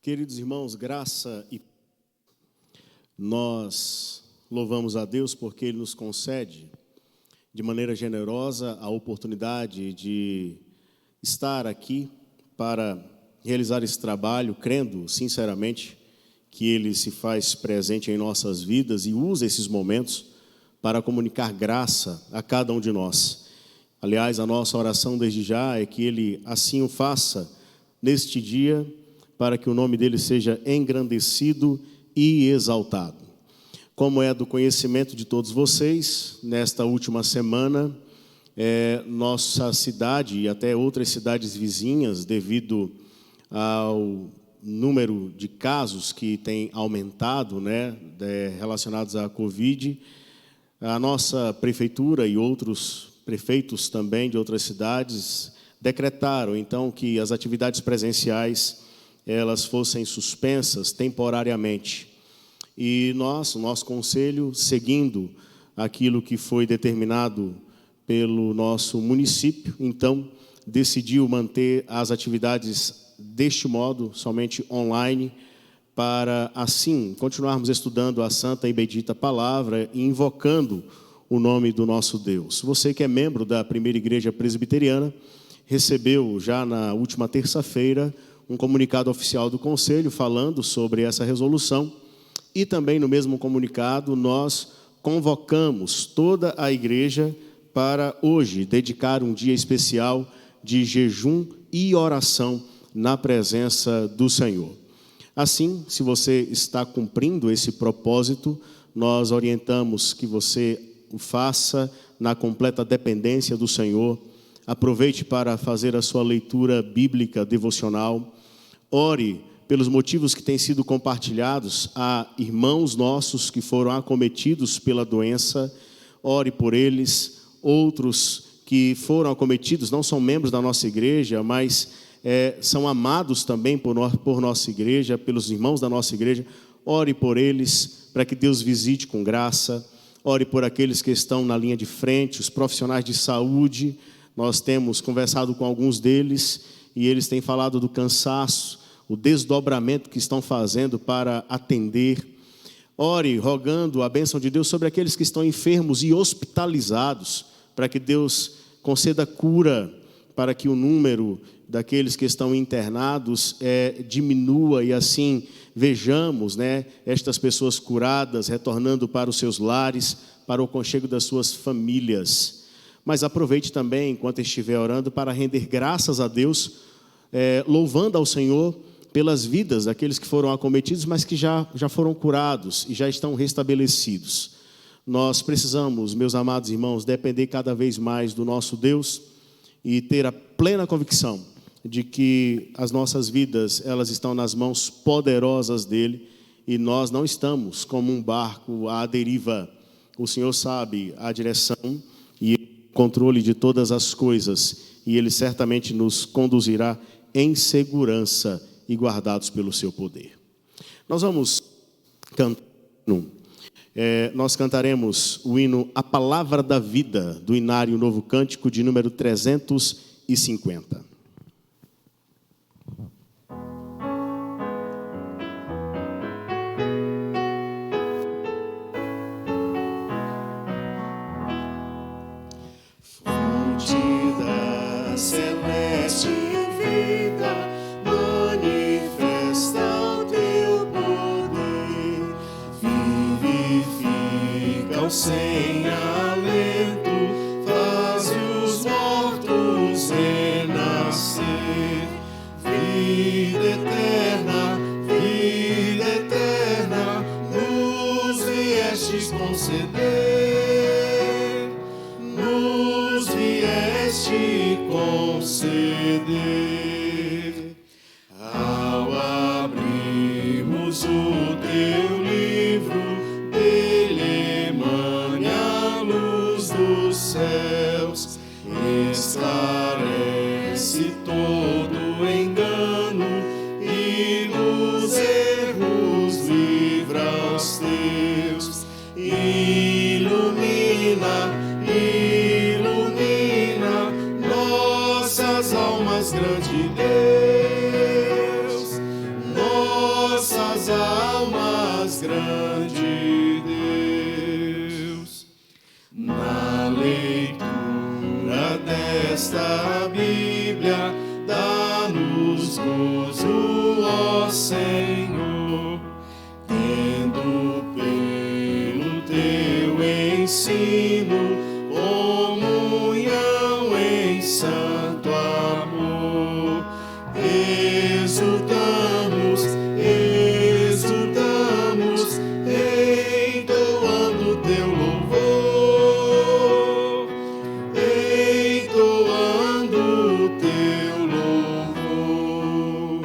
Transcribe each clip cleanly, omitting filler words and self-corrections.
Queridos irmãos, graça e nós louvamos a Deus porque Ele nos concede de maneira generosa a oportunidade de estar aqui para realizar esse trabalho, crendo sinceramente que Ele se faz presente em nossas vidas e usa esses momentos para comunicar graça a cada um de nós. Aliás, a nossa oração desde já é que Ele assim o faça neste dia, para que o nome dele seja engrandecido e exaltado. Como é do conhecimento de todos vocês, nesta última semana, nossa cidade e até outras cidades vizinhas, devido ao número de casos que tem aumentado, relacionados à Covid, a nossa prefeitura e outros prefeitos também de outras cidades decretaram, então, que as atividades presenciais elas fossem suspensas temporariamente. E o nosso conselho, seguindo aquilo que foi determinado pelo nosso município, então, decidiu manter as atividades deste modo, somente online, para, assim, continuarmos estudando a santa e bendita palavra e invocando o nome do nosso Deus. Você que é membro da Primeira Igreja Presbiteriana, recebeu já na última terça-feira um comunicado oficial do Conselho falando sobre essa resolução, e também no mesmo comunicado nós convocamos toda a igreja para hoje dedicar um dia especial de jejum e oração na presença do Senhor. Assim, se você está cumprindo esse propósito, nós orientamos que você o faça na completa dependência do Senhor. Aproveite para fazer a sua leitura bíblica devocional. Ore pelos motivos que têm sido compartilhados a irmãos nossos que foram acometidos pela doença. Ore por eles. Outros que foram acometidos não são membros da nossa igreja, mas são amados também por nossa igreja, pelos irmãos da nossa igreja. Ore por eles, para que Deus visite com graça. Ore por aqueles que estão na linha de frente, os profissionais de saúde. Nós temos conversado com alguns deles e eles têm falado do cansaço, o desdobramento que estão fazendo para atender. Ore, rogando a bênção de Deus sobre aqueles que estão enfermos e hospitalizados, para que Deus conceda cura, para que o número daqueles que estão internados diminua e assim vejamos estas pessoas curadas, retornando para os seus lares, para o aconchego das suas famílias. Mas aproveite também, enquanto estiver orando, para render graças a Deus, louvando ao Senhor pelas vidas daqueles que foram acometidos, mas que já foram curados e já estão restabelecidos. Nós precisamos, meus amados irmãos, depender cada vez mais do nosso Deus e ter a plena convicção de que as nossas vidas, elas estão nas mãos poderosas dEle e nós não estamos como um barco à deriva. O Senhor sabe a direção e o controle de todas as coisas e Ele certamente nos conduzirá em segurança e guardados pelo seu poder. Nós vamos cantar, nós cantaremos o hino A Palavra da Vida, do Inário Novo Cântico, de número 350. Fonte da celeste vida, manifesta o teu poder, vivifica o sem alento, faz os mortos renascer. Vida eterna, nos viestes conceder, nos vieste conceder. Ao abrirmos o teu livro, dele emane a luz dos céus, esclarece todo engano e dos erros livra os teus. Ilumina nossas almas, grande Deus, de Deus. Na leitura desta Bíblia, dá-nos gozo, ó Senhor, tendo pelo teu ensino comunhão em santo amor. Exultamos, entoando teu louvor, entoando teu louvor.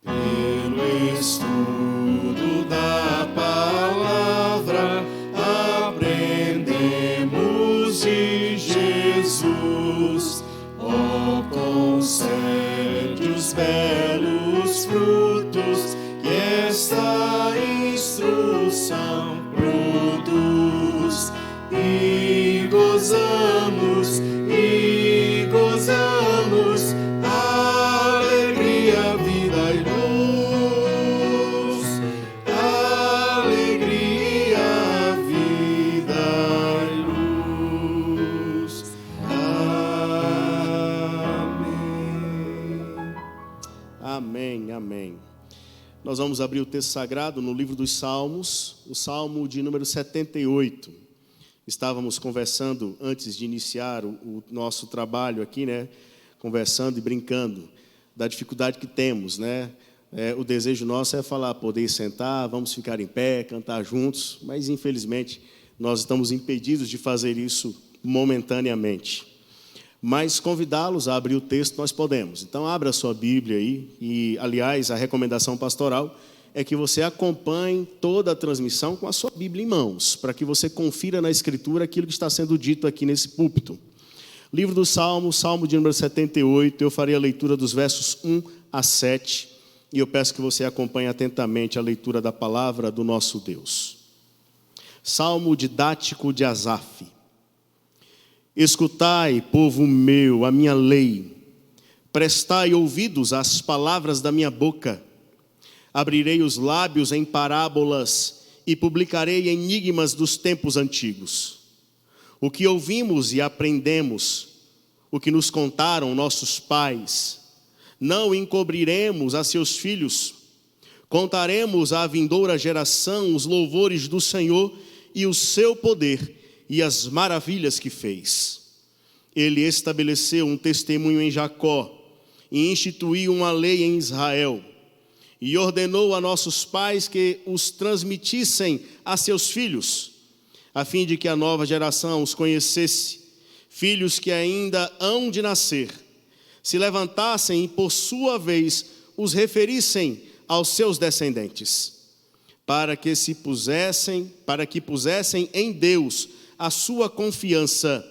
Pelo estudo da palavra, aprendemos de Jesus. Ó, concede os belos frutos que esta instrução produz, e gozamos, alegria, vida e luz, alegria, vida e luz. Amém, amém. Nós vamos abrir o texto sagrado no livro dos Salmos, o Salmo de número 78. Estávamos conversando antes de iniciar o nosso trabalho aqui, né? Conversando e brincando da dificuldade que temos, né? O desejo nosso é falar, poder sentar, vamos ficar em pé, cantar juntos, mas infelizmente nós estamos impedidos de fazer isso momentaneamente. Mas convidá-los a abrir o texto nós podemos. Então abra a sua Bíblia aí, e aliás a recomendação pastoral é que você acompanhe toda a transmissão com a sua Bíblia em mãos, para que você confira na Escritura aquilo que está sendo dito aqui nesse púlpito. Livro do Salmo, Salmo de número 78, eu farei a leitura dos versos 1 a 7, e eu peço que você acompanhe atentamente a leitura da palavra do nosso Deus. Salmo didático de Asaf. Escutai, povo meu, a minha lei, prestai ouvidos às palavras da minha boca. Abrirei os lábios em parábolas e publicarei enigmas dos tempos antigos. O que ouvimos e aprendemos, o que nos contaram nossos pais, não encobriremos a seus filhos. Contaremos à vindoura geração os louvores do Senhor e o seu poder e as maravilhas que fez. Ele estabeleceu um testemunho em Jacó e instituiu uma lei em Israel. E ordenou a nossos pais que os transmitissem a seus filhos, a fim de que a nova geração os conhecesse, filhos que ainda hão de nascer, se levantassem e por sua vez os referissem aos seus descendentes, para que pusessem em Deus a sua confiança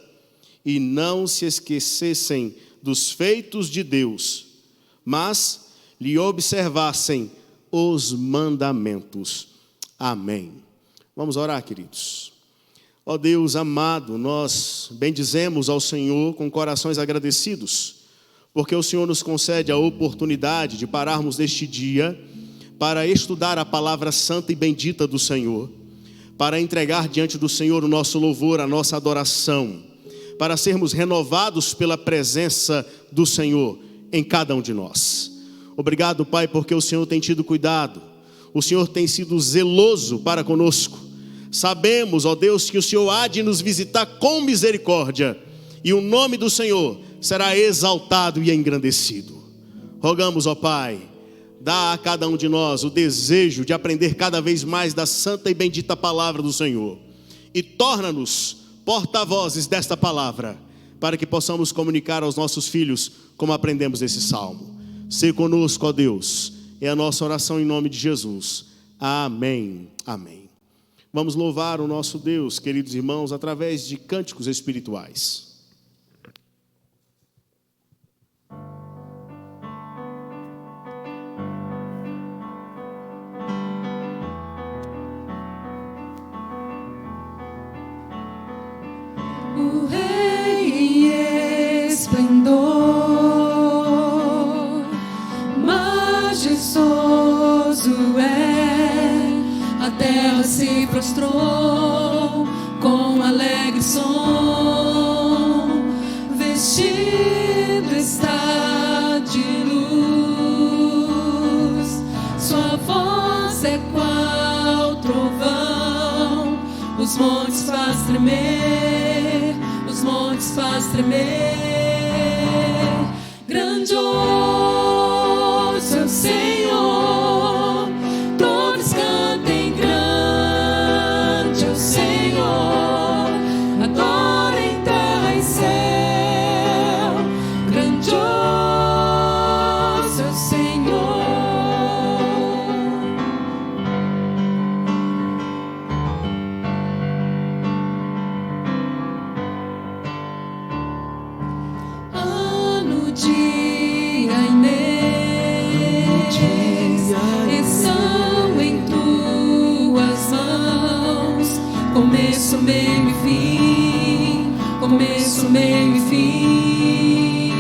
e não se esquecessem dos feitos de Deus, mas lhe observassem os mandamentos. Amém. Vamos orar, queridos. Ó Deus amado, nós bendizemos ao Senhor com corações agradecidos, porque o Senhor nos concede a oportunidade de pararmos neste dia para estudar a palavra santa e bendita do Senhor, para entregar diante do Senhor o nosso louvor, a nossa adoração, para sermos renovados pela presença do Senhor em cada um de nós. Obrigado, Pai, porque o Senhor tem tido cuidado, o Senhor tem sido zeloso para conosco. Sabemos, ó Deus, que o Senhor há de nos visitar com misericórdia, e o nome do Senhor será exaltado e engrandecido. Rogamos, ó Pai, dá a cada um de nós o desejo de aprender cada vez mais da santa e bendita palavra do Senhor, e torna-nos porta-vozes desta palavra, para que possamos comunicar aos nossos filhos como aprendemos esse salmo. Sê conosco, ó Deus, é a nossa oração em nome de Jesus. Amém, amém. Vamos louvar o nosso Deus, queridos irmãos, através de cânticos espirituais. O Rei em esplendor, majestoso é, a terra se prostrou com alegre som, vestido está de luz, sua voz é qual trovão, os montes faz tremer, os montes faz tremer. Grandioso é o Senhor, todos cantem, grande é o Senhor, adorem terra e céu, grandioso é o Senhor. Ano, dia e mês estão em tuas mãos, começo, meio e fim, começo, meio e fim.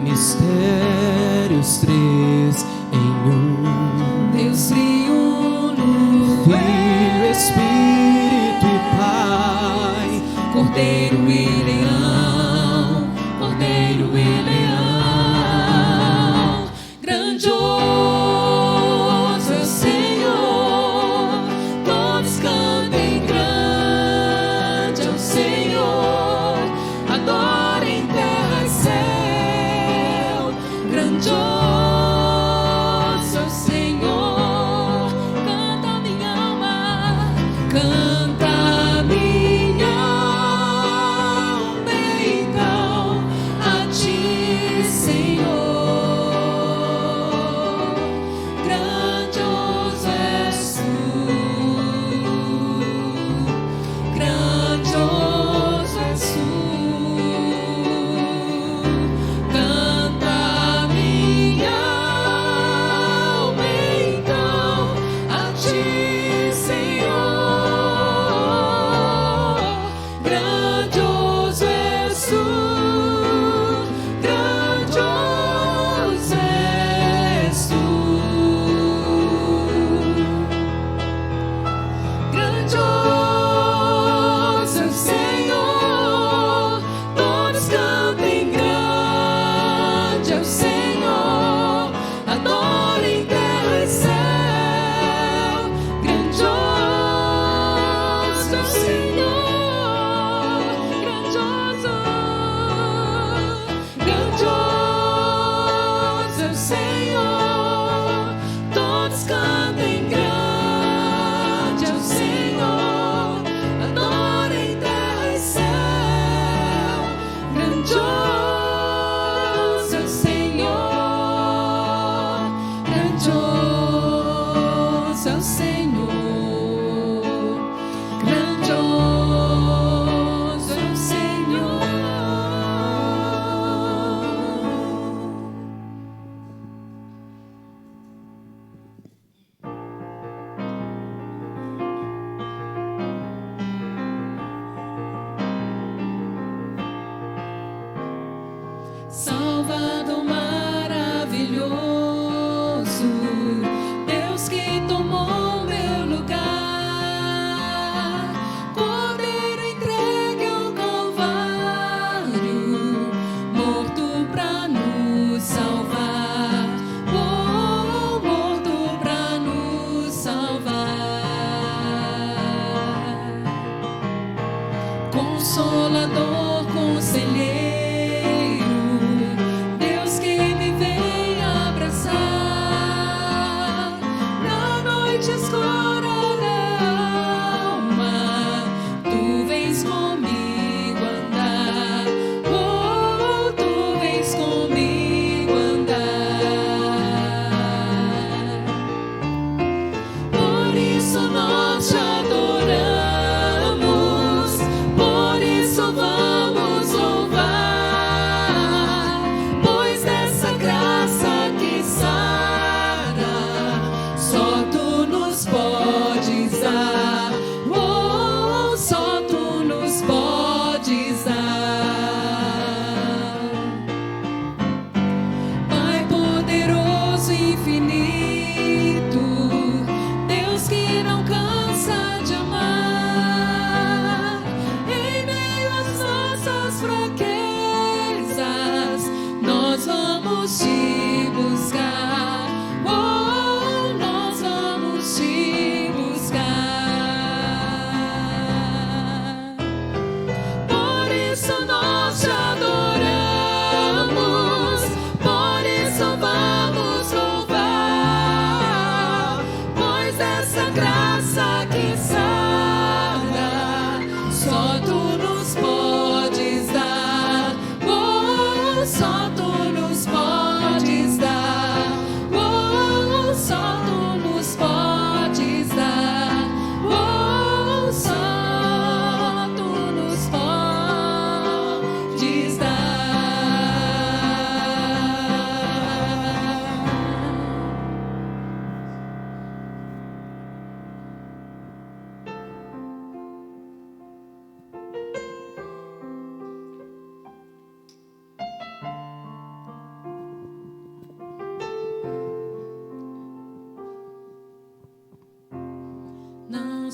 Mistérios três em um, Deus triuno, Filho, Espírito e Pai, Cordeiro e leão, Cordeiro e leão. Grandioso é o Senhor, todos cantem, grande é o Senhor, adorem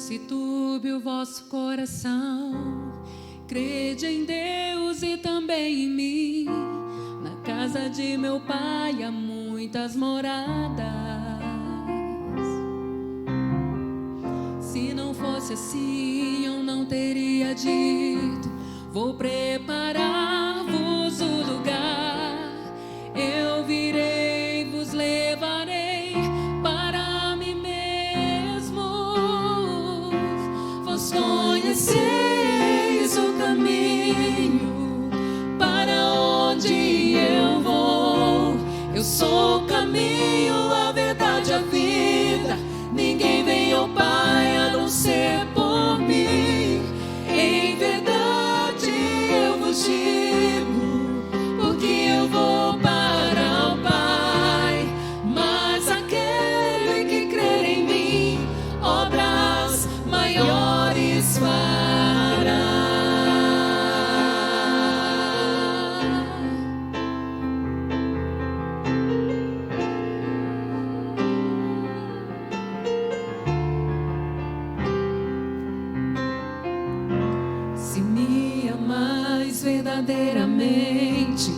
se turbe o vosso coração. Crede em Deus e também em mim. Na casa de meu pai há muitas moradas. Se não fosse assim, eu não teria dito: vou preparar-vos o lugar. Eu virei, vos levarei para mim mesmo. Vós conheceis o caminho para onde eu vou. Eu sou o caminho, a verdade, a vida. Ninguém vem ao Pai a não ser por mim. Em verdade eu vos digo, porque eu vou para o Pai. Mas aquele que crer em mim, obras maiores fará. Se me amais verdadeiramente,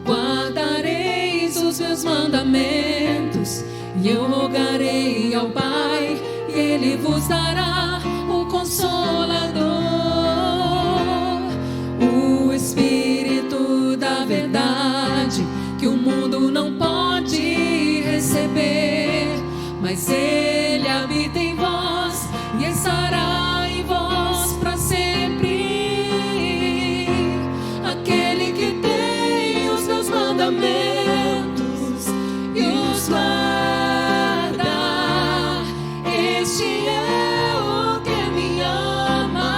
guardareis os meus mandamentos. E eu rogarei ao Pai, e Ele vos dará o Consolador, o Espírito da verdade, que o mundo não pode receber, mas Ele habita em vós e estará em vós para sempre. Aquele que tem os meus mandamentos e os guarda, este é o que me ama.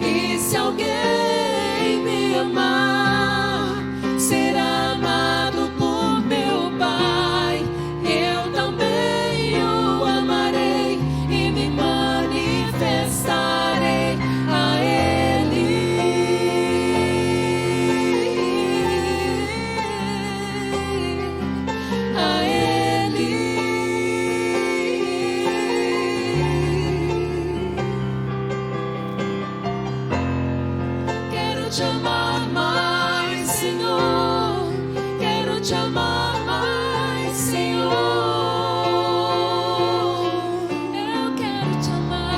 E se alguém me amar, será amado por meu Pai. Eu também o amarei e me manifestarei a Ele. A Ele. Quero te amar mais, Senhor. Quero te amar mais, Senhor. Eu quero te amar.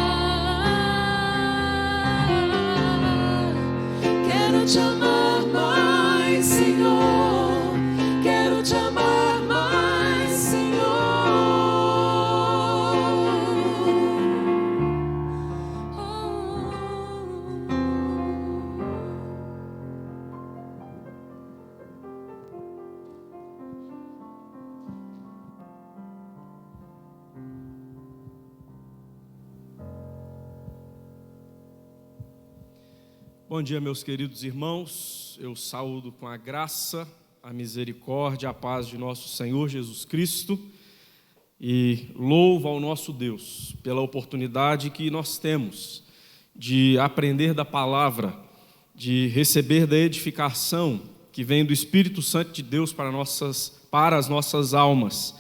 Quero te amar mais, Senhor. Quero te amar mais, Senhor. Bom dia, meus queridos irmãos. Eu saúdo com a graça, a misericórdia, a paz de nosso Senhor Jesus Cristo e louvo ao nosso Deus pela oportunidade que nós temos de aprender da palavra, de receber da edificação que vem do Espírito Santo de Deus para as nossas almas,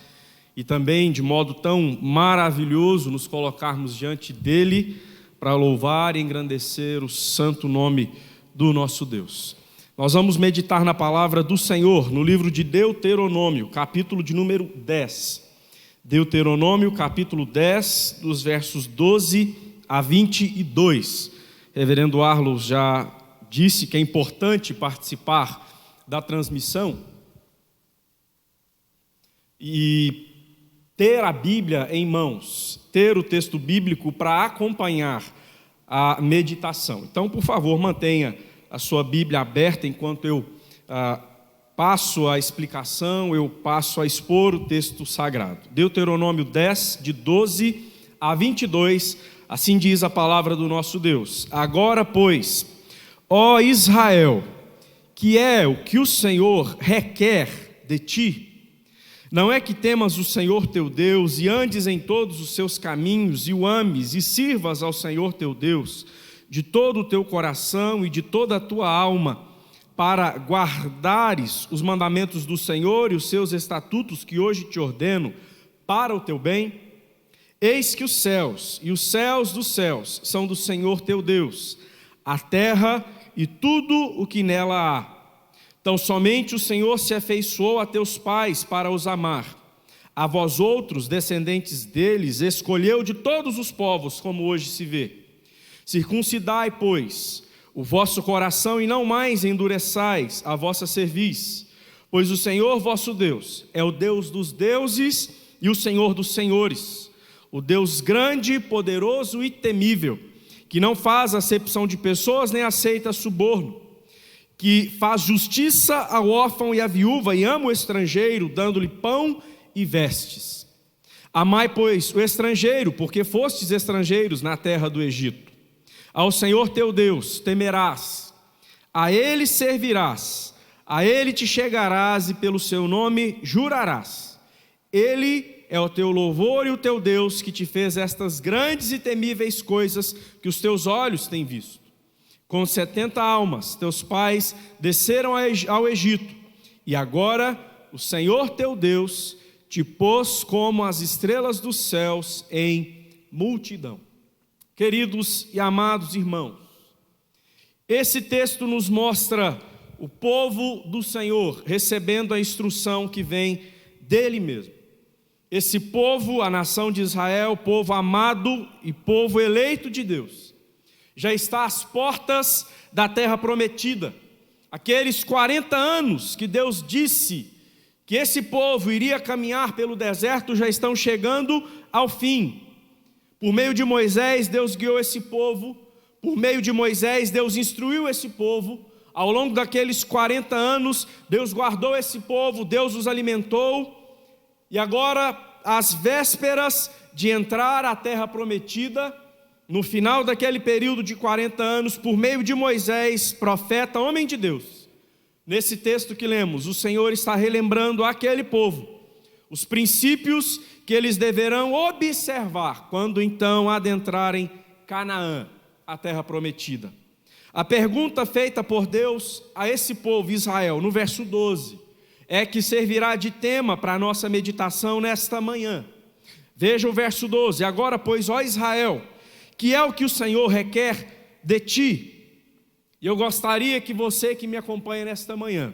e também de modo tão maravilhoso nos colocarmos diante dele para louvar e engrandecer o santo nome do nosso Deus. Nós vamos meditar na palavra do Senhor no livro de Deuteronômio, capítulo de número 10. Deuteronômio, capítulo 10, dos versos 12 a 22. Reverendo Arlos já disse que é importante participar da transmissão e ter a Bíblia em mãos, ter o texto bíblico para acompanhar a meditação. Então, por favor, mantenha a sua Bíblia aberta enquanto eu passo a explicação, eu passo a expor o texto sagrado. Deuteronômio 10, de 12 a 22, assim diz a palavra do nosso Deus. Agora, pois, ó Israel, que é o que o Senhor requer de ti, não é que temas o Senhor teu Deus e andes em todos os seus caminhos e o ames e sirvas ao Senhor teu Deus de todo o teu coração e de toda a tua alma, para guardares os mandamentos do Senhor e os seus estatutos que hoje te ordeno, para o teu bem? Eis que os céus e os céus dos céus são do Senhor teu Deus, a terra e tudo o que nela há. Então somente o Senhor se afeiçoou a teus pais para os amar. A vós outros, descendentes deles, escolheu de todos os povos, como hoje se vê. Circuncidai, pois, o vosso coração e não mais endureçais a vossa cerviz, pois o Senhor vosso Deus é o Deus dos deuses e o Senhor dos senhores, o Deus grande, poderoso e temível, que não faz acepção de pessoas nem aceita suborno, que faz justiça ao órfão e à viúva e ama o estrangeiro, dando-lhe pão e vestes. Amai, pois, o estrangeiro, porque fostes estrangeiros na terra do Egito. Ao Senhor teu Deus temerás, a Ele servirás, a Ele te chegarás e pelo seu nome jurarás. Ele é o teu louvor e o teu Deus que te fez estas grandes e temíveis coisas que os teus olhos têm visto. Com 70 almas, teus pais desceram ao Egito, e agora o Senhor teu Deus te pôs como as estrelas dos céus em multidão. Queridos e amados irmãos, esse texto nos mostra o povo do Senhor recebendo a instrução que vem dele mesmo. Esse povo, a nação de Israel, povo amado e povo eleito de Deus, já está às portas da terra prometida. Aqueles 40 anos que Deus disse que esse povo iria caminhar pelo deserto já estão chegando ao fim. Por meio de Moisés, Deus guiou esse povo. Por meio de Moisés, Deus instruiu esse povo. Ao longo daqueles 40 anos, Deus guardou esse povo, Deus os alimentou. E agora, às vésperas de entrar à terra prometida, no final daquele período de 40 anos, por meio de Moisés, profeta, homem de Deus, nesse texto que lemos, o Senhor está relembrando àquele povo os princípios que eles deverão observar quando então adentrarem Canaã, a terra prometida. A pergunta feita por Deus a esse povo, Israel, no verso 12, é que servirá de tema para a nossa meditação nesta manhã. Veja o verso 12: agora, pois, ó Israel, que é o que o Senhor requer de ti. E eu gostaria que você que me acompanha nesta manhã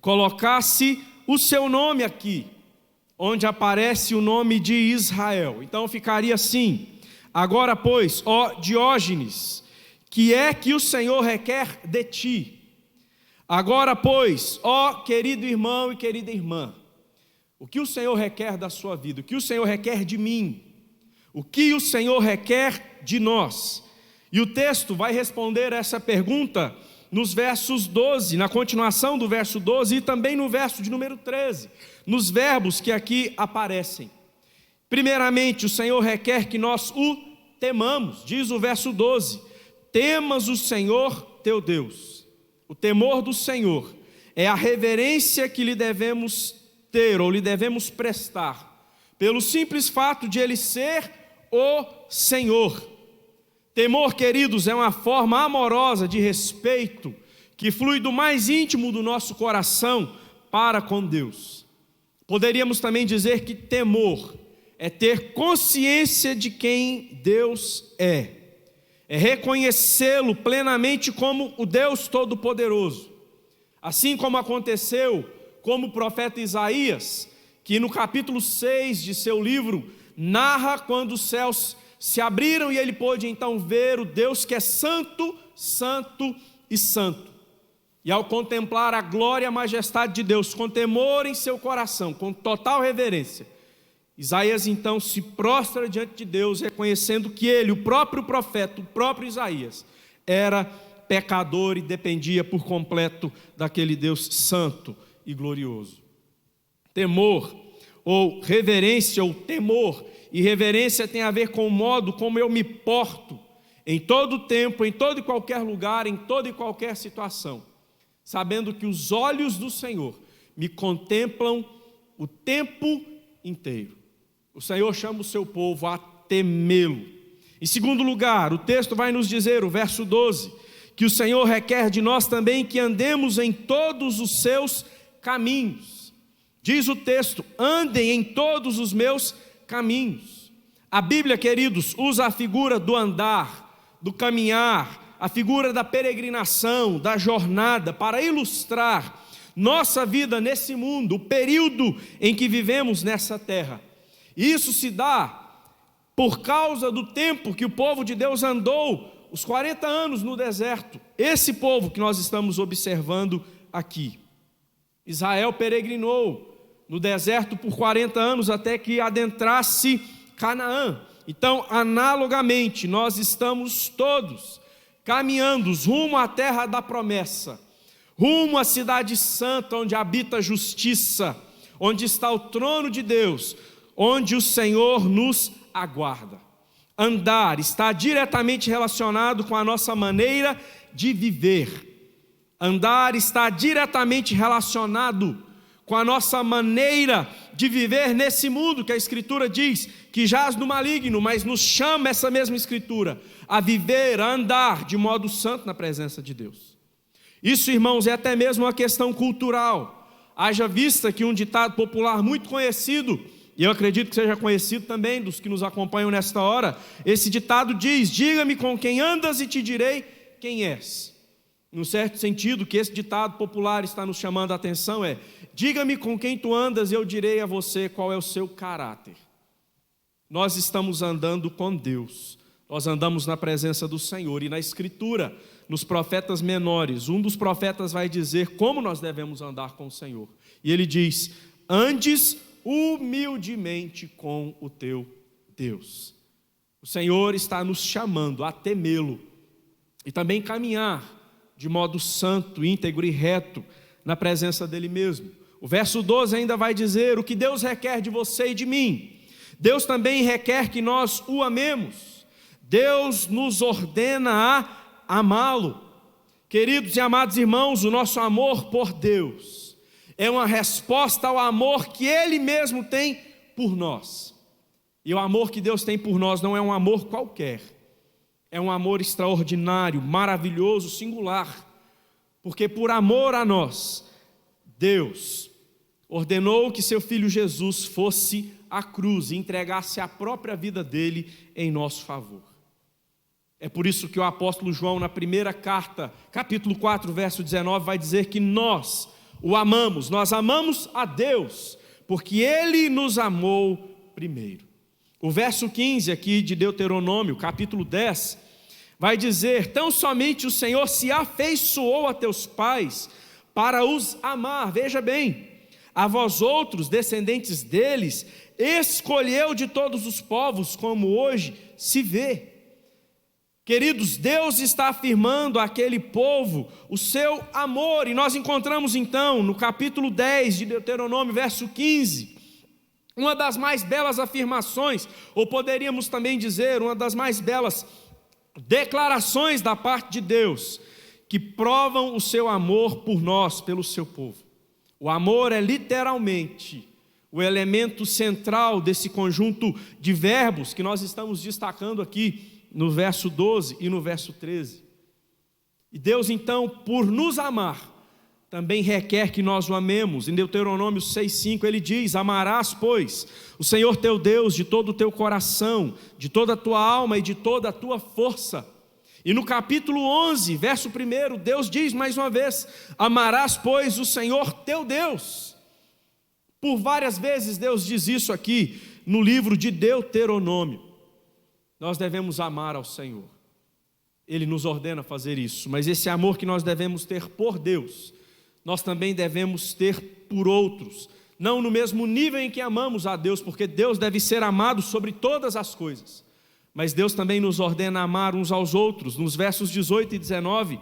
colocasse o seu nome aqui, onde aparece o nome de Israel. Então ficaria assim: agora, pois, ó Diógenes, que é que o Senhor requer de ti. Agora, pois, ó querido irmão e querida irmã, o que o Senhor requer da sua vida? O que o Senhor requer de mim? O que o Senhor requer de nós? E o texto vai responder essa pergunta nos versos 12, na continuação do verso 12 e também no verso de número 13, nos verbos que aqui aparecem. Primeiramente, o Senhor requer que nós o temamos, diz o verso 12: temas o Senhor teu Deus. O temor do Senhor é a reverência que lhe devemos ter ou lhe devemos prestar, pelo simples fato de Ele ser o Senhor. Temor, queridos, é uma forma amorosa de respeito que flui do mais íntimo do nosso coração para com Deus. Poderíamos também dizer que temor é ter consciência de quem Deus é reconhecê-lo plenamente como o Deus Todo-Poderoso. Assim como aconteceu com o profeta Isaías, que no capítulo 6 de seu livro narra quando os céus se abriram e ele pôde então ver o Deus que é santo, santo e santo. E ao contemplar a glória e a majestade de Deus com temor em seu coração, com total reverência, Isaías então se prostra diante de Deus, reconhecendo que ele, o próprio profeta, o próprio Isaías, era pecador e dependia por completo daquele Deus santo e glorioso. Temor, ou reverência, ou temor e reverência tem a ver com o modo como eu me porto em todo tempo, em todo e qualquer lugar, em toda e qualquer situação, sabendo que os olhos do Senhor me contemplam o tempo inteiro. O Senhor chama o seu povo a temê-lo. Em segundo lugar, o texto vai nos dizer, o verso 12, que o Senhor requer de nós também que andemos em todos os seus caminhos. Diz o texto: andem em todos os meus caminhos. A Bíblia, queridos, usa a figura do andar, do caminhar, a figura da peregrinação, da jornada, para ilustrar nossa vida nesse mundo, o período em que vivemos nessa terra. Isso se dá por causa do tempo que o povo de Deus andou, os 40 anos no deserto. Esse povo que nós estamos observando aqui. Israel peregrinou no deserto por 40 anos até que adentrasse Canaã. Então, analogamente, nós estamos todos caminhando rumo à terra da promessa, rumo à cidade santa, onde habita a justiça, onde está o trono de Deus, onde o Senhor nos aguarda. Andar está diretamente relacionado com a nossa maneira de viver. Andar está diretamente relacionado com a nossa maneira de viver nesse mundo que a Escritura diz que jaz no maligno, mas nos chama essa mesma Escritura a viver, a andar de modo santo na presença de Deus. Isso, irmãos, é até mesmo uma questão cultural. Haja vista que um ditado popular muito conhecido, e eu acredito que seja conhecido também dos que nos acompanham nesta hora, esse ditado diz: diga-me com quem andas e te direi quem és. Num certo sentido, que esse ditado popular está nos chamando a atenção é: diga-me com quem tu andas e eu direi a você qual é o seu caráter. Nós estamos andando com Deus, nós andamos na presença do Senhor, e na Escritura, nos profetas menores, um dos profetas vai dizer como nós devemos andar com o Senhor, e ele diz: andes humildemente com o teu Deus. O Senhor está nos chamando a temê-lo e também caminhar de modo santo, íntegro e reto na presença dele mesmo. O verso 12 ainda vai dizer: o que Deus requer de você e de mim, Deus também requer que nós o amemos. Deus nos ordena a amá-lo. Queridos e amados irmãos, o nosso amor por Deus é uma resposta ao amor que Ele mesmo tem por nós. E o amor que Deus tem por nós não é um amor qualquer, é um amor extraordinário, maravilhoso, singular, porque por amor a nós, Deus ordenou que seu Filho Jesus fosse à cruz e entregasse a própria vida dele em nosso favor. É por isso que o apóstolo João, na primeira carta, capítulo 4, verso 19, vai dizer que nós o amamos, nós amamos a Deus, porque Ele nos amou primeiro. O verso 15 aqui de Deuteronômio, capítulo 10, vai dizer: tão somente o Senhor se afeiçoou a teus pais para os amar. Veja bem, a vós outros, descendentes deles, escolheu de todos os povos, como hoje se vê. Queridos, Deus está afirmando àquele povo o seu amor, e nós encontramos então no capítulo 10 de Deuteronômio, verso 15, uma das mais belas afirmações, ou poderíamos também dizer, uma das mais belas declarações da parte de Deus, que provam o seu amor por nós, pelo seu povo. O amor é literalmente o elemento central desse conjunto de verbos que nós estamos destacando aqui no verso 12 e no verso 13. E Deus então, por nos amar, também requer que nós o amemos. Em Deuteronômio 6,5 ele diz: amarás, pois, o Senhor teu Deus de todo o teu coração, de toda a tua alma e de toda a tua força. E no capítulo 11, verso 1, Deus diz mais uma vez: amarás, pois, o Senhor teu Deus. Por várias vezes Deus diz isso aqui no livro de Deuteronômio. Nós devemos amar ao Senhor, Ele nos ordena fazer isso, mas esse amor que nós devemos ter por Deus, nós também devemos ter por outros, não no mesmo nível em que amamos a Deus, porque Deus deve ser amado sobre todas as coisas, mas Deus também nos ordena amar uns aos outros. Nos versos 18 e 19,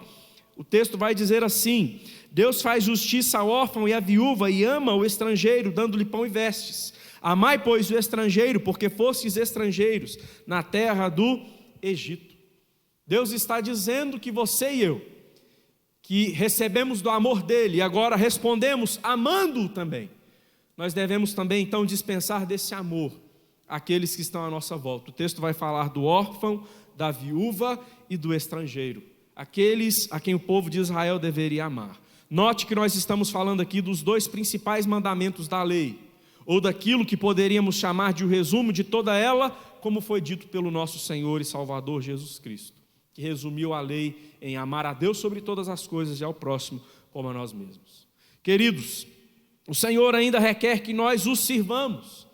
o texto vai dizer assim: Deus faz justiça ao órfão e à viúva e ama o estrangeiro, dando-lhe pão e vestes. Amai, pois, o estrangeiro, porque fostes estrangeiros na terra do Egito. Deus está dizendo que você e eu, que recebemos do amor dele e agora respondemos amando-o também, nós devemos também então dispensar desse amor àqueles que estão à nossa volta. O texto vai falar do órfão, da viúva e do estrangeiro, aqueles a quem o povo de Israel deveria amar. Note que nós estamos falando aqui dos dois principais mandamentos da lei, ou daquilo que poderíamos chamar de o resumo de toda ela, como foi dito pelo nosso Senhor e Salvador Jesus Cristo, que resumiu a lei em amar a Deus sobre todas as coisas e ao próximo como a nós mesmos. Queridos, o Senhor ainda requer que nós o sirvamos.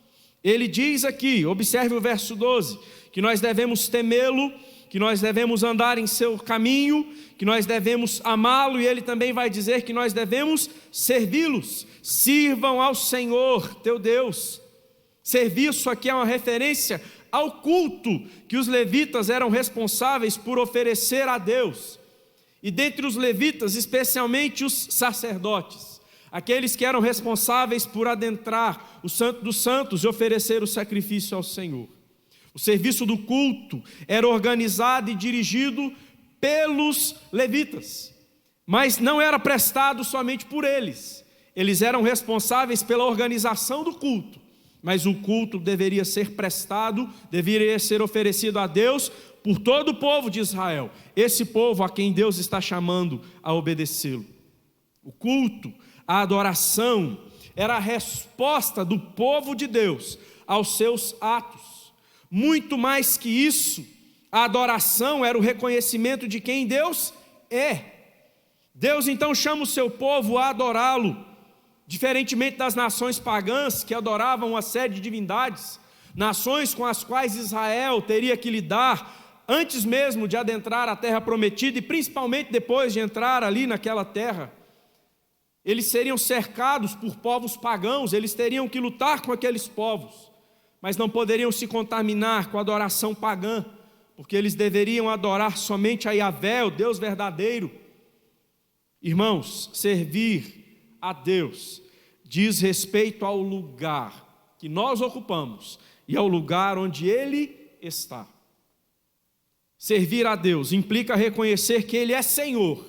Ele diz aqui, observe o verso 12, que nós devemos temê-lo, que nós devemos andar em seu caminho, que nós devemos amá-lo, e ele também vai dizer que nós devemos servi-los. Sirvam ao Senhor teu Deus. Serviço aqui é uma referência ao culto que os levitas eram responsáveis por oferecer a Deus. E dentre os levitas, especialmente os sacerdotes, aqueles que eram responsáveis por adentrar o Santo dos Santos e oferecer o sacrifício ao Senhor. O serviço do culto era organizado e dirigido pelos levitas, mas não era prestado somente por eles. Eles eram responsáveis pela organização do culto, mas o culto deveria ser prestado, deveria ser oferecido a Deus por todo o povo de Israel, esse povo a quem Deus está chamando a obedecê-lo. O culto, a adoração, era a resposta do povo de Deus aos seus atos. Muito mais que isso, a adoração era o reconhecimento de quem Deus é. Deus então chama o seu povo a adorá-lo, diferentemente das nações pagãs que adoravam uma série de divindades, nações com as quais Israel teria que lidar antes mesmo de adentrar a terra prometida e principalmente depois de entrar ali naquela terra. Eles seriam cercados por povos pagãos, eles teriam que lutar com aqueles povos, mas não poderiam se contaminar com a adoração pagã, porque eles deveriam adorar somente a Yahvé, o Deus verdadeiro. Irmãos, servir a Deus diz respeito ao lugar que nós ocupamos e ao lugar onde Ele está. Servir a Deus implica reconhecer que Ele é Senhor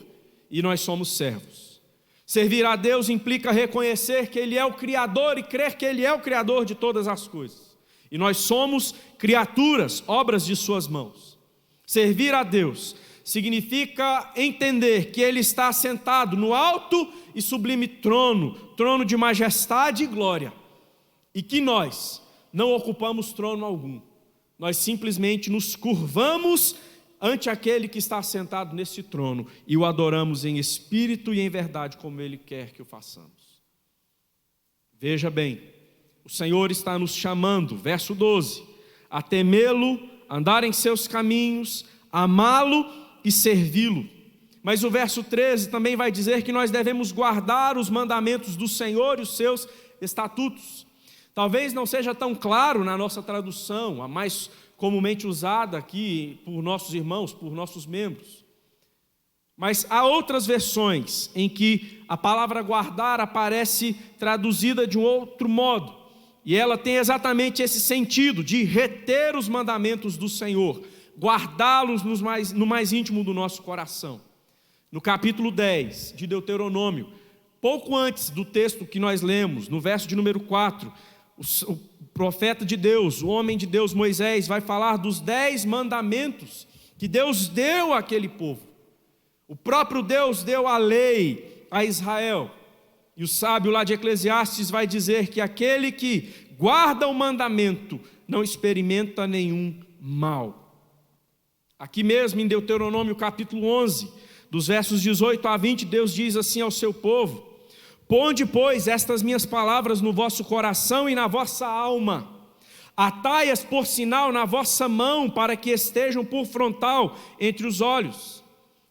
e nós somos servos. Servir a Deus implica reconhecer que Ele é o Criador e crer que Ele é o Criador de todas as coisas. E nós somos criaturas, obras de suas mãos. Servir a Deus significa entender que Ele está assentado no alto e sublime trono, trono de majestade e glória, e que nós não ocupamos trono algum. Nós simplesmente nos curvamos ante aquele que está assentado nesse trono e o adoramos em espírito e em verdade, como Ele quer que o façamos. Veja bem, o Senhor está nos chamando, verso 12, a temê-lo, andar em seus caminhos, amá-lo e servi-lo. Mas o verso 13 também vai dizer que nós devemos guardar os mandamentos do Senhor e os seus estatutos. Talvez não seja tão claro na nossa tradução, a mais comumente usada aqui por nossos irmãos, por nossos membros. Mas há outras versões em que a palavra guardar aparece traduzida de um outro modo. E ela tem exatamente esse sentido de reter os mandamentos do Senhor, guardá-los no mais íntimo do nosso coração. No capítulo 10 de Deuteronômio, pouco antes do texto que nós lemos, no verso de número 4, o profeta de Deus, o homem de Deus Moisés, vai falar dos 10 mandamentos que Deus deu àquele povo. O próprio Deus deu a lei a Israel. E o sábio lá de Eclesiastes vai dizer que aquele que guarda o mandamento não experimenta nenhum mal. Aqui mesmo em Deuteronômio capítulo 11, dos versos 18 a 20, Deus diz assim ao seu povo: ponde, pois, estas minhas palavras no vosso coração e na vossa alma, atai-as por sinal na vossa mão, para que estejam por frontal entre os olhos,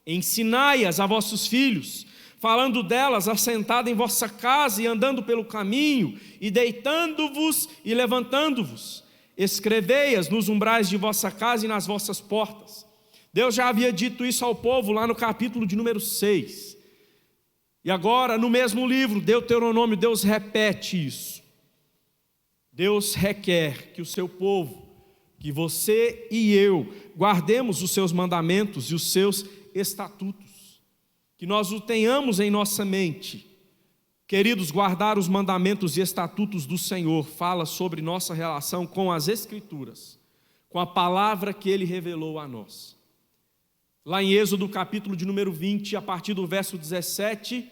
ensinai-as a vossos filhos, falando delas assentado em vossa casa e andando pelo caminho, e deitando-vos e levantando-vos, escrevei-as nos umbrais de vossa casa e nas vossas portas. Deus já havia dito isso ao povo lá no capítulo de número 6, e agora no mesmo livro, Deuteronômio, Deus repete isso. Deus requer que o seu povo, que você e eu, guardemos os seus mandamentos e os seus estatutos, que nós o tenhamos em nossa mente. Queridos, guardar os mandamentos e estatutos do Senhor fala sobre nossa relação com as Escrituras, com a palavra que Ele revelou a nós. Lá em Êxodo capítulo de número 20, a partir do verso 17,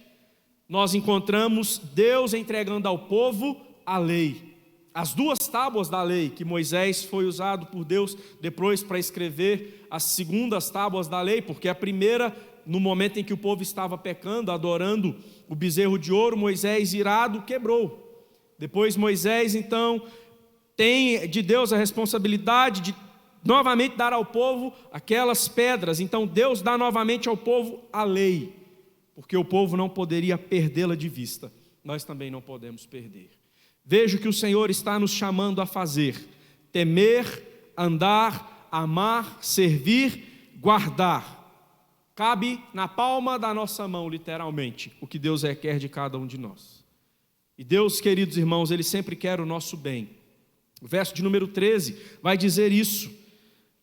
nós encontramos Deus entregando ao povo a lei. As 2 tábuas da lei, que Moisés foi usado por Deus depois para escrever as 2 tábuas da lei, porque a primeira, no momento em que o povo estava pecando, adorando o bezerro de ouro, Moisés, irado, quebrou. Depois Moisés, então, tem de Deus a responsabilidade de novamente dar ao povo aquelas pedras. Então Deus dá novamente ao povo a lei, porque o povo não poderia perdê-la de vista. Nós também não podemos perder. Veja o que o Senhor está nos chamando a fazer: temer, andar, amar, servir, guardar. Cabe na palma da nossa mão, literalmente, o que Deus requer de cada um de nós. E Deus, queridos irmãos, Ele sempre quer o nosso bem. O verso de número 13 vai dizer isso: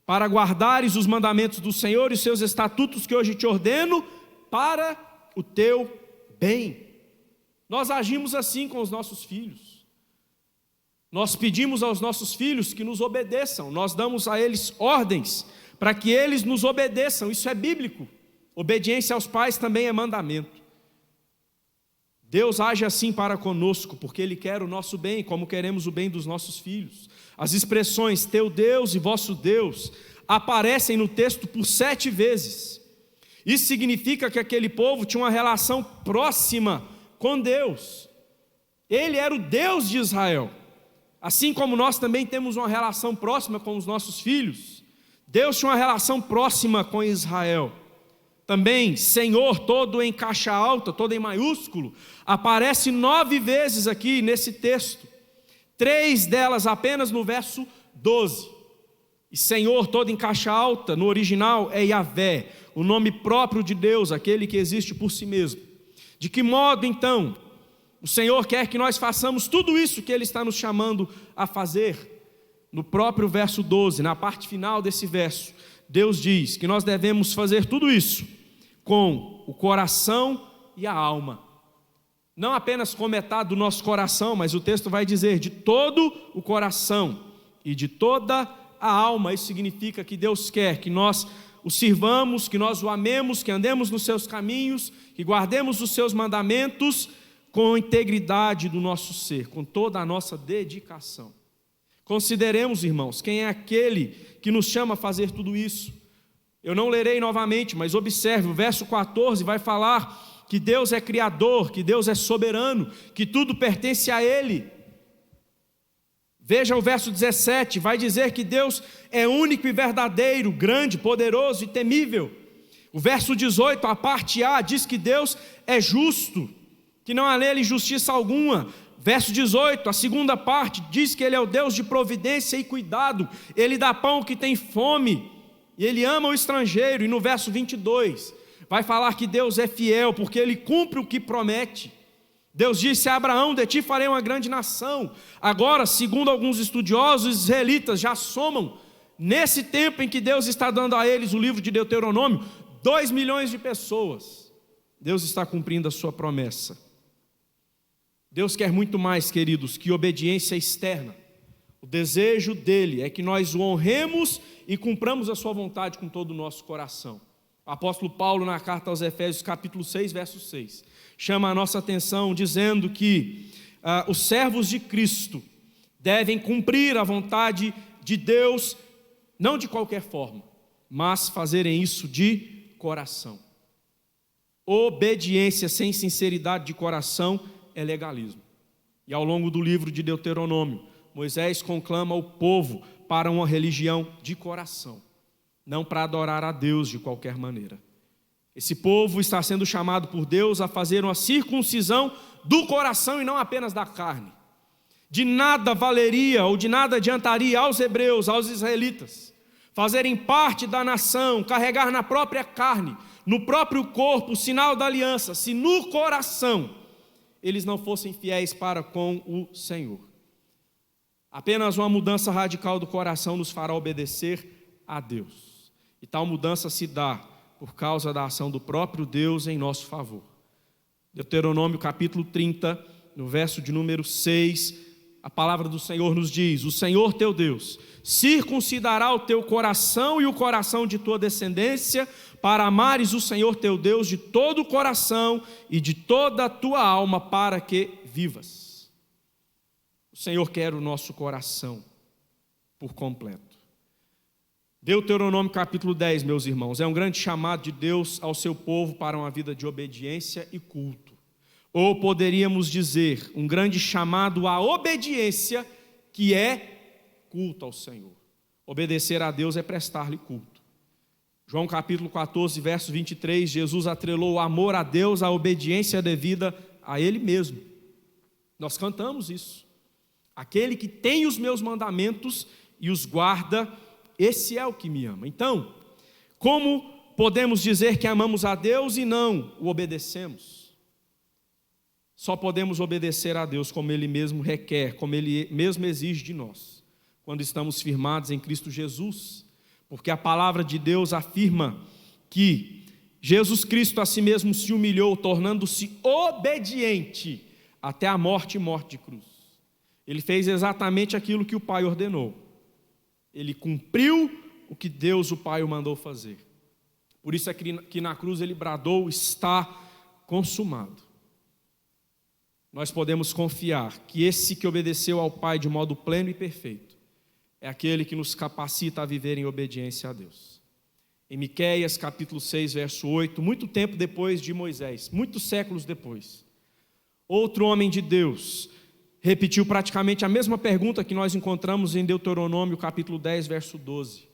para guardares os mandamentos do Senhor e os seus estatutos que hoje te ordeno, para o teu bem. Nós agimos assim com os nossos filhos. Nós pedimos aos nossos filhos que nos obedeçam, nós damos a eles ordens para que eles nos obedeçam. Isso é bíblico. Obediência aos pais também é mandamento. Deus age assim para conosco, porque Ele quer o nosso bem, como queremos o bem dos nossos filhos. As expressões teu Deus e vosso Deus aparecem no texto por 7 vezes. Isso significa que aquele povo tinha uma relação próxima com Deus. Ele era o Deus de Israel. Assim como nós também temos uma relação próxima com os nossos filhos, Deus tinha uma relação próxima com Israel. Também Senhor, todo em caixa alta, todo em maiúsculo, aparece 9 vezes aqui nesse texto. 3 delas apenas no verso 12. E Senhor, todo em caixa alta, no original é Yahvé, o nome próprio de Deus, aquele que existe por si mesmo. De que modo então o Senhor quer que nós façamos tudo isso que Ele está nos chamando a fazer? No próprio verso 12, na parte final desse verso, Deus diz que nós devemos fazer tudo isso com o coração e a alma. Não apenas com metade do nosso coração, mas o texto vai dizer de todo o coração e de toda a alma. Isso significa que Deus quer que nós o sirvamos, que nós o amemos, que andemos nos seus caminhos, que guardemos os seus mandamentos com a integridade do nosso ser, com toda a nossa dedicação. Consideremos, irmãos, quem é aquele que nos chama a fazer tudo isso. Eu não lerei novamente, mas observe, o verso 14 vai falar que Deus é criador, que Deus é soberano, que tudo pertence a Ele. Veja o verso 17, vai dizer que Deus é único e verdadeiro, grande, poderoso e temível. O verso 18, a parte A, diz que Deus é justo, que não há nele injustiça alguma. Verso 18, a segunda parte, diz que Ele é o Deus de providência e cuidado. Ele dá pão ao que tem fome, e Ele ama o estrangeiro. E no verso 22, vai falar que Deus é fiel, porque Ele cumpre o que promete. Deus disse a Abraão: de ti farei uma grande nação. Agora, segundo alguns estudiosos, os israelitas já somam, nesse tempo em que Deus está dando a eles o livro de Deuteronômio, 2 milhões de pessoas. Deus está cumprindo a sua promessa. Deus quer muito mais, queridos, que obediência externa. O desejo dele é que nós o honremos e cumpramos a sua vontade com todo o nosso coração. O apóstolo Paulo, na carta aos Efésios, capítulo 6, verso 6, chama a nossa atenção dizendo que os servos de Cristo devem cumprir a vontade de Deus, não de qualquer forma, mas fazerem isso de coração. Obediência sem sinceridade de coração é legalismo. E ao longo do livro de Deuteronômio, Moisés conclama o povo para uma religião de coração, não para adorar a Deus de qualquer maneira. Esse povo está sendo chamado por Deus a fazer uma circuncisão do coração e não apenas da carne. De nada valeria ou de nada adiantaria aos hebreus, aos israelitas, fazerem parte da nação, carregar na própria carne, no próprio corpo o sinal da aliança, se no coração eles não fossem fiéis para com o Senhor. Apenas uma mudança radical do coração nos fará obedecer a Deus. E tal mudança se dá por causa da ação do próprio Deus em nosso favor. Deuteronômio capítulo 30, no verso de número 6, a palavra do Senhor nos diz: o Senhor teu Deus circuncidará o teu coração e o coração de tua descendência, para amares o Senhor teu Deus de todo o coração e de toda a tua alma, para que vivas. O Senhor quer o nosso coração por completo. Deuteronômio capítulo 10, meus irmãos, é um grande chamado de Deus ao seu povo para uma vida de obediência e culto. Ou poderíamos dizer, um grande chamado à obediência, que é culto ao Senhor. Obedecer a Deus é prestar-lhe culto. João capítulo 14, verso 23, Jesus atrelou o amor a Deus à obediência devida a Ele mesmo. Nós cantamos isso. Aquele que tem os meus mandamentos e os guarda, esse é o que me ama. Então, como podemos dizer que amamos a Deus e não o obedecemos? Só podemos obedecer a Deus como Ele mesmo requer, como Ele mesmo exige de nós, quando estamos firmados em Cristo Jesus, porque a palavra de Deus afirma que Jesus Cristo a si mesmo se humilhou, tornando-se obediente até a morte e morte de cruz. Ele fez exatamente aquilo que o Pai ordenou. Ele cumpriu o que Deus, o Pai, o mandou fazer. Por isso é que na cruz ele bradou: está consumado. Nós podemos confiar que esse que obedeceu ao Pai de modo pleno e perfeito é aquele que nos capacita a viver em obediência a Deus. Em Miqueias capítulo 6, verso 8, muito tempo depois de Moisés, muitos séculos depois, outro homem de Deus repetiu praticamente a mesma pergunta que nós encontramos em Deuteronômio capítulo 10, verso 12.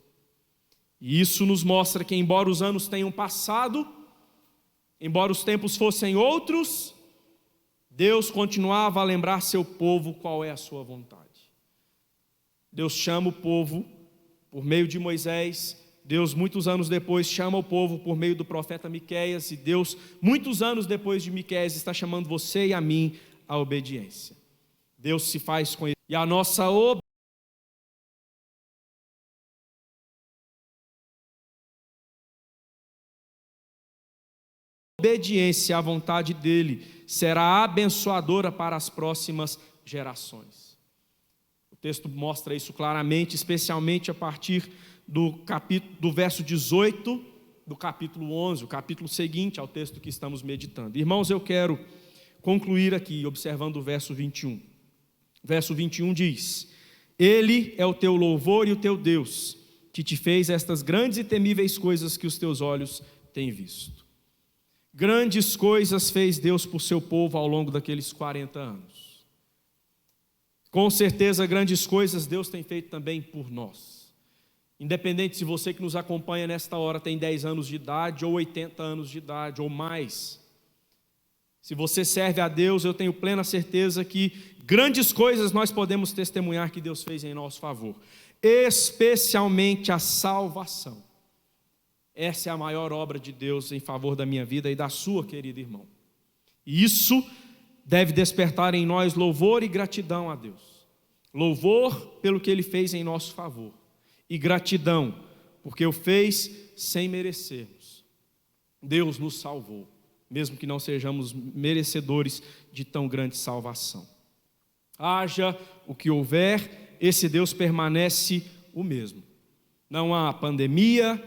E isso nos mostra que, embora os anos tenham passado, embora os tempos fossem outros, Deus continuava a lembrar seu povo qual é a sua vontade. Deus chama o povo por meio de Moisés, Deus muitos anos depois chama o povo por meio do profeta Miqueias, e Deus muitos anos depois de Miqueias está chamando você e a mim à obediência. Deus se faz conhecer, e a nossa obediência à vontade dele será abençoadora para as próximas gerações. O texto mostra isso claramente, especialmente a partir do verso 18 do capítulo 11, o capítulo seguinte ao texto que estamos meditando. Irmãos, eu quero concluir aqui observando o verso 21. Verso 21 diz: Ele é o teu louvor e o teu Deus, que te fez estas grandes e temíveis coisas que os teus olhos têm visto. Grandes coisas fez Deus por seu povo ao longo daqueles 40 anos. Com certeza, grandes coisas Deus tem feito também por nós. Independente se você que nos acompanha nesta hora tem 10 anos de idade, ou 80 anos de idade, ou mais. Se você serve a Deus, eu tenho plena certeza que grandes coisas nós podemos testemunhar que Deus fez em nosso favor. Especialmente a salvação. Essa é a maior obra de Deus em favor da minha vida e da sua, querido irmão. E isso deve despertar em nós louvor e gratidão a Deus. Louvor pelo que Ele fez em nosso favor. E gratidão, porque o fez sem merecermos. Deus nos salvou, mesmo que não sejamos merecedores de tão grande salvação. Haja o que houver, esse Deus permanece o mesmo. Não há pandemia,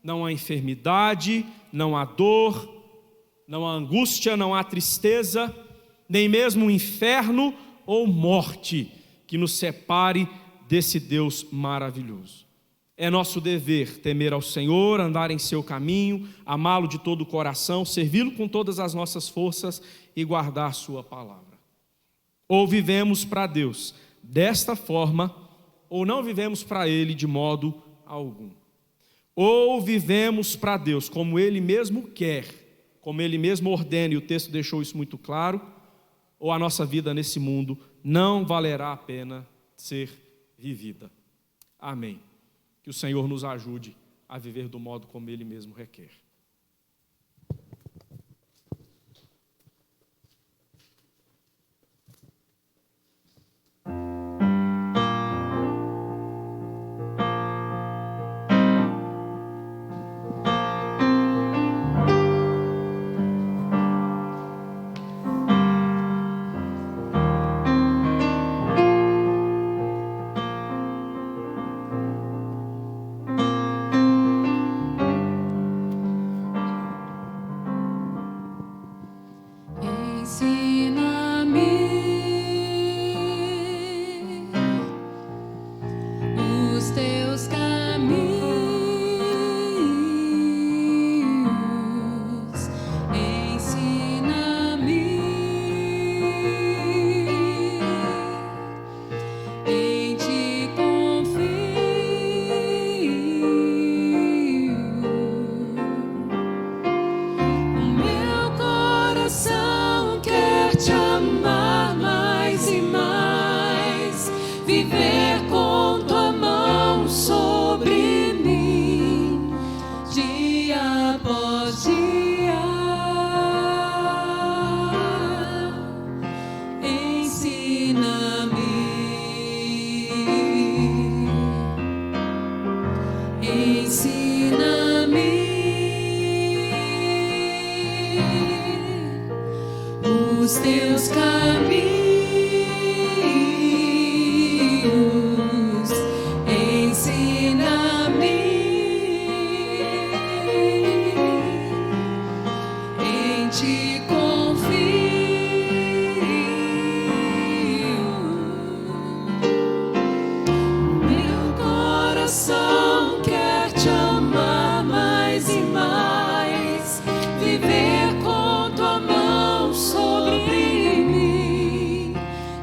não há enfermidade, não há dor, não há angústia, não há tristeza, nem mesmo inferno ou morte que nos separe desse Deus maravilhoso. É nosso dever temer ao Senhor, andar em seu caminho, amá-lo de todo o coração, servi-lo com todas as nossas forças e guardar sua palavra. Ou vivemos para Deus desta forma, ou não vivemos para Ele de modo algum. Ou vivemos para Deus como Ele mesmo quer, como Ele mesmo ordena, e o texto deixou isso muito claro, ou a nossa vida nesse mundo não valerá a pena ser vivida. Amém. Que o Senhor nos ajude a viver do modo como Ele mesmo requer. viver com tua mão sobre mim, dia após dia. Os teus caminhos, ensina-me, em ti confio. Meu coração quer te amar mais e mais, viver com tua mão sobre mim,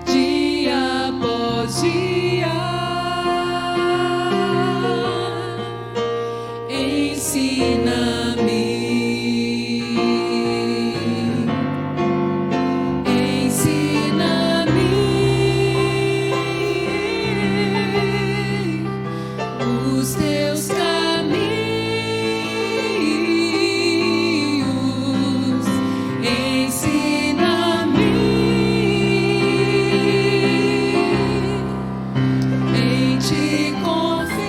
dia após dia. Ensina-me, os teus caminhos, ensina-me, em ti confio.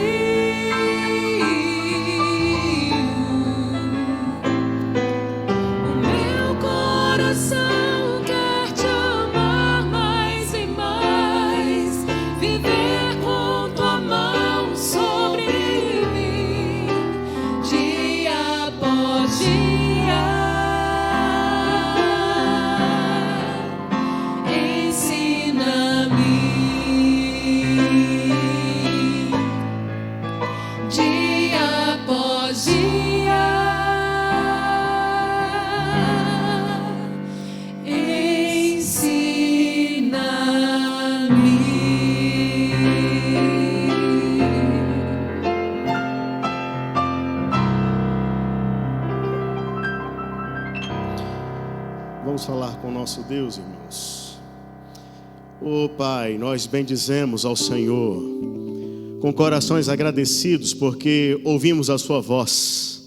O meu coração quer te amar mais e mais, viver com tua mão sobre mim, dia após dia. Ensina-me, dia após dia. Vamos falar com o nosso Deus, irmãos. Ó Pai, nós bendizemos ao Senhor com corações agradecidos porque ouvimos a sua voz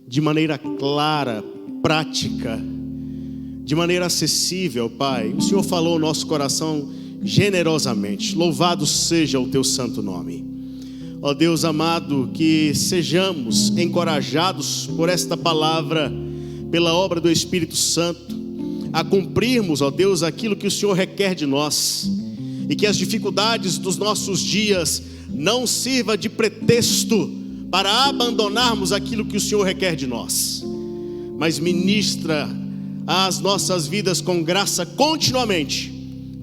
de maneira clara, prática, de maneira acessível, Pai. O Senhor falou ao nosso coração generosamente. Louvado seja o teu santo nome. Ó Deus amado, que sejamos encorajados por esta palavra, pela obra do Espírito Santo, a cumprirmos, ó Deus, aquilo que o Senhor requer de nós, e que as dificuldades dos nossos dias não sirva de pretexto para abandonarmos aquilo que o Senhor requer de nós, mas ministra as nossas vidas com graça continuamente,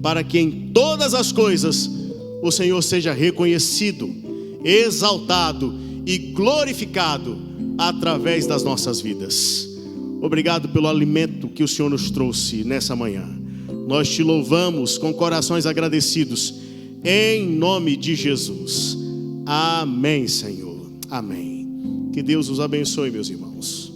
para que em todas as coisas o Senhor seja reconhecido, exaltado e glorificado através das nossas vidas. Obrigado pelo alimento que o Senhor nos trouxe nessa manhã. Nós te louvamos com corações agradecidos, em nome de Jesus. Amém, Senhor. Amém. Que Deus os abençoe, meus irmãos.